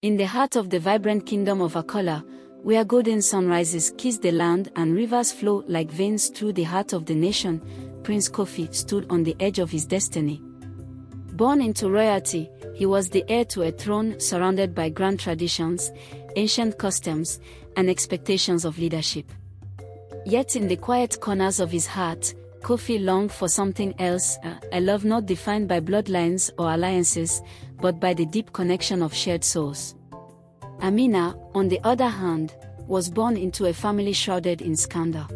In the heart of the vibrant kingdom of Akola, where golden sunrises kiss the land and rivers flow like veins through the heart of the nation, Prince Kofi stood on the edge of his destiny. Born into royalty, he was the heir to a throne surrounded by grand traditions, ancient customs, and expectations of leadership. Yet in the quiet corners of his heart, Kofi longed for something else, a love not defined by bloodlines or alliances, but by the deep connection of shared souls. Amina, on the other hand, was born into a family shrouded in scandal.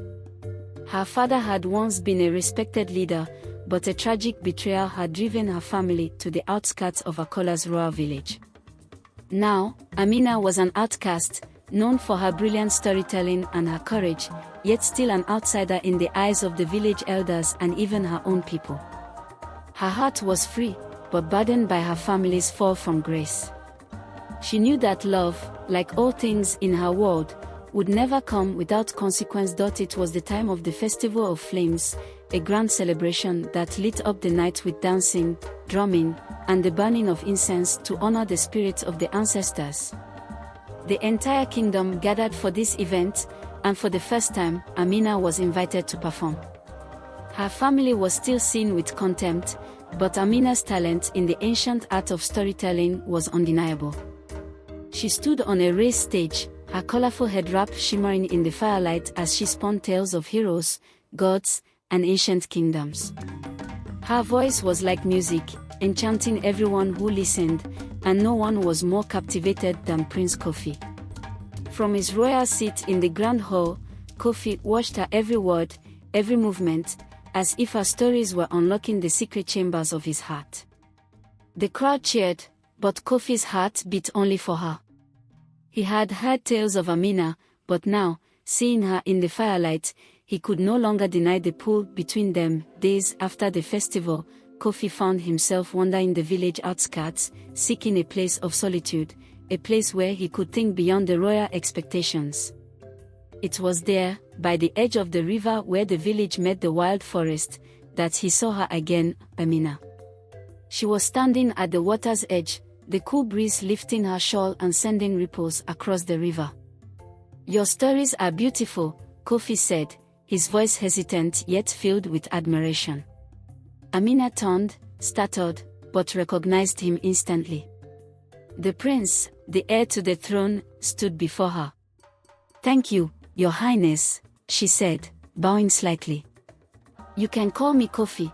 Her father had once been a respected leader, but a tragic betrayal had driven her family to the outskirts of Akola's rural village. Now, Amina was an outcast, known for her brilliant storytelling and her courage, yet still an outsider in the eyes of the village elders and even her own people. Her heart was free, but burdened by her family's fall from grace. She knew that love, like all things in her world, would never come without consequence. It was the time of the Festival of Flames, a grand celebration that lit up the night with dancing, drumming, and the burning of incense to honor the spirits of the ancestors. The entire kingdom gathered for this event, and for the first time, Amina was invited to perform. Her family was still seen with contempt, but Amina's talent in the ancient art of storytelling was undeniable. She stood on a raised stage, her colorful head wrap shimmering in the firelight as she spun tales of heroes, gods, and ancient kingdoms. Her voice was like music, enchanting everyone who listened, and no one was more captivated than Prince Kofi. From his royal seat in the grand hall, Kofi watched her every word, every movement, as if her stories were unlocking the secret chambers of his heart. The crowd cheered, but Kofi's heart beat only for her. He had heard tales of Amina, but now, seeing her in the firelight, he could no longer deny the pull between them. Days after the festival, Kofi found himself wandering the village outskirts, seeking a place of solitude, a place where he could think beyond the royal expectations. It was there, by the edge of the river where the village met the wild forest, that he saw her again, Amina. She was standing at the water's edge, the cool breeze lifting her shawl and sending ripples across the river. "Your stories are beautiful," Kofi said, his voice hesitant yet filled with admiration. Amina turned, startled, but recognized him instantly. The prince, the heir to the throne, stood before her. "Thank you, Your Highness," she said, bowing slightly. "You can call me Kofi,"